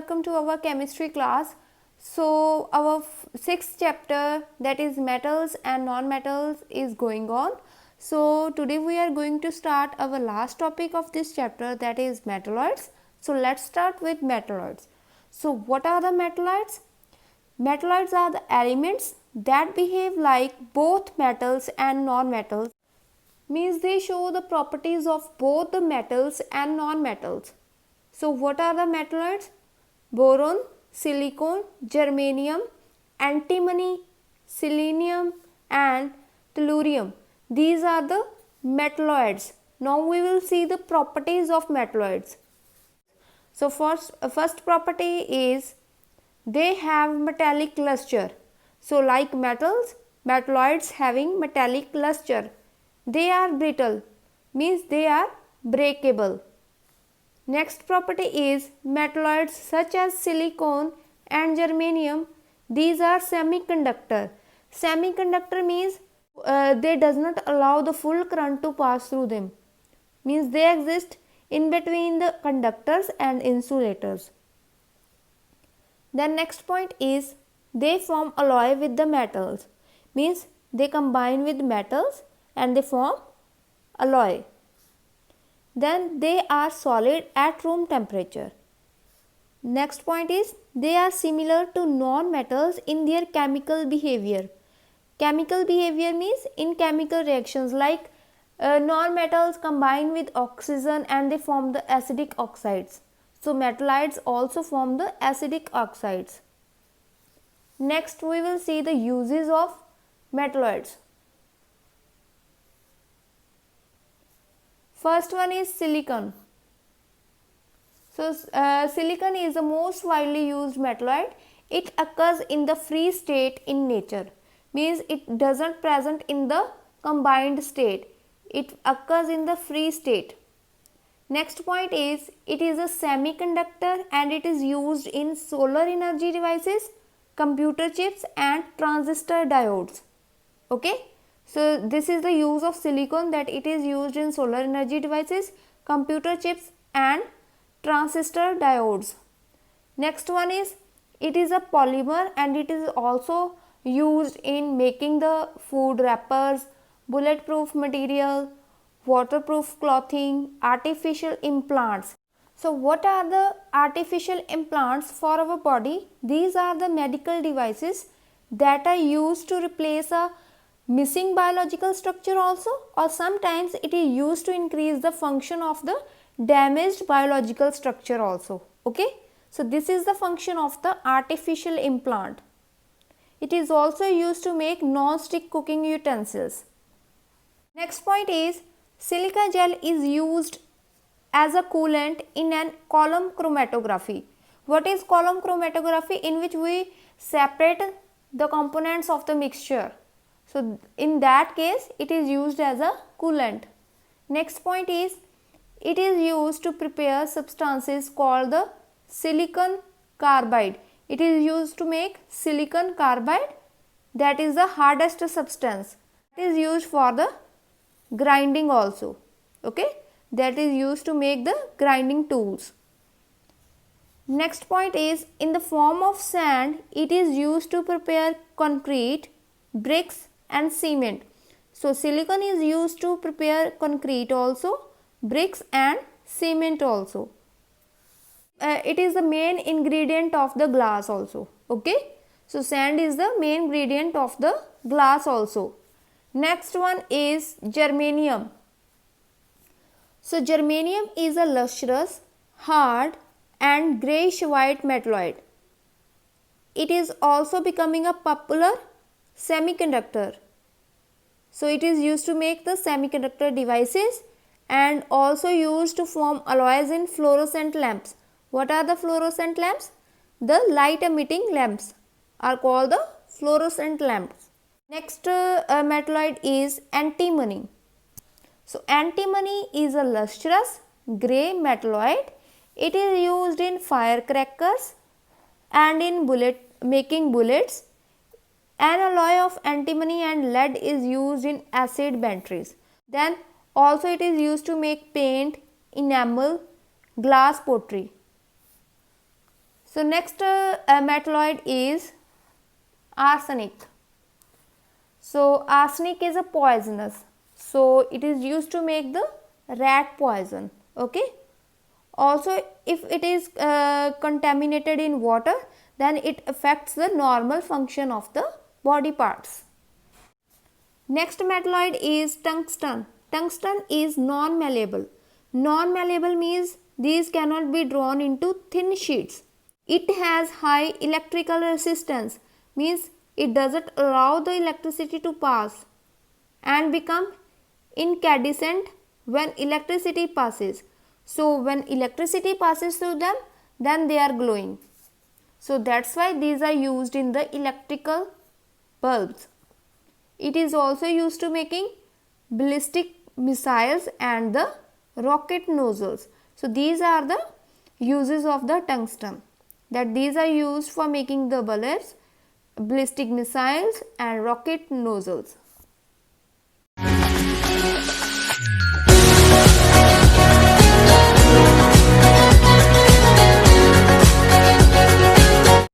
welcome to our chemistry class. So our sixth chapter, that is metals and non-metals, is going on. So today we are going to start our last topic of this chapter, that is metalloids. So let's start with metalloids. So what are the metalloids? Metalloids are the elements that behave like both metals and non-metals, means they show the properties of both the metals and non-metals. So what are the metalloids? Boron, silicon, germanium, antimony, selenium and tellurium. These are the metalloids. Now we will see the properties of metalloids. So first property is they have metallic luster. So like metals, metalloids having metallic luster. They are brittle, means they are breakable. Next property is metalloids such as silicon and germanium. These are semiconductor. Semiconductor means they does not allow the full current to pass through them. Means they exist in between the conductors and insulators. Then next point is they form alloy with the metals. Means they combine with metals and they form alloy. Then they are solid at room temperature. Next point is they are similar to non-metals in their chemical behavior. Chemical behavior means in chemical reactions, like non-metals combine with oxygen and they form the acidic oxides. So metalloids also form the acidic oxides. Next we will see the uses of metalloids. First one is silicon. So silicon is the most widely used metalloid. It occurs in the free state in nature. Means it doesn't present in the combined state. It occurs in the free state. Next point is it is a semiconductor and it is used in solar energy devices, computer chips and transistor diodes. Okay. So this is the use of silicon, that it is used in solar energy devices, computer chips and transistor diodes. Next one is it is a polymer and it is also used in making the food wrappers, bulletproof material, waterproof clothing, artificial implants. So what are the artificial implants for our body? These are the medical devices that are used to replace a missing biological structure also, or sometimes it is used to increase the function of the damaged biological structure also. Okay. So this is the function of the artificial implant. It is also used to make non-stick cooking utensils. Next point is silica gel is used as a coolant in an column chromatography. What is column chromatography? In which we separate the components of the mixture. So in that case it is used as a coolant. Next point is it is used to prepare substances called the silicon carbide. It is used to make silicon carbide, that is the hardest substance. It is used for the grinding also. Okay, that is used to make the grinding tools. Next point is in the form of sand it is used to prepare concrete, bricks and cement. So silicon is used to prepare concrete also, bricks and cement also. It is the main ingredient of the glass also. Okay, so sand is the main ingredient of the glass also. Next one is germanium. So germanium is a lustrous, hard and greyish white metalloid. It is also becoming a popular semiconductor. So it is used to make the semiconductor devices and also used to form alloys in fluorescent lamps. What are the fluorescent lamps? The light emitting lamps are called the fluorescent lamps. Next metalloid is antimony. So antimony is a lustrous grey metalloid. It is used in firecrackers and in making bullets. An alloy of antimony and lead is used in acid batteries. Then also it is used to make paint, enamel, glass pottery. So next metalloid is arsenic. So arsenic is a poisonous. So it is used to make the rat poison. Okay. Also, if it is contaminated in water, then it affects the normal function of the body parts. Next metalloid is tungsten. Tungsten is non-malleable. Non-malleable means these cannot be drawn into thin sheets. It has high electrical resistance, means it doesn't allow the electricity to pass and become incandescent when electricity passes. So when electricity passes through them, then they are glowing. So that's why these are used in the electrical bulbs. It is also used to making ballistic missiles and the rocket nozzles. So these are the uses of the tungsten, that these are used for making the bullets, ballistic missiles and rocket nozzles.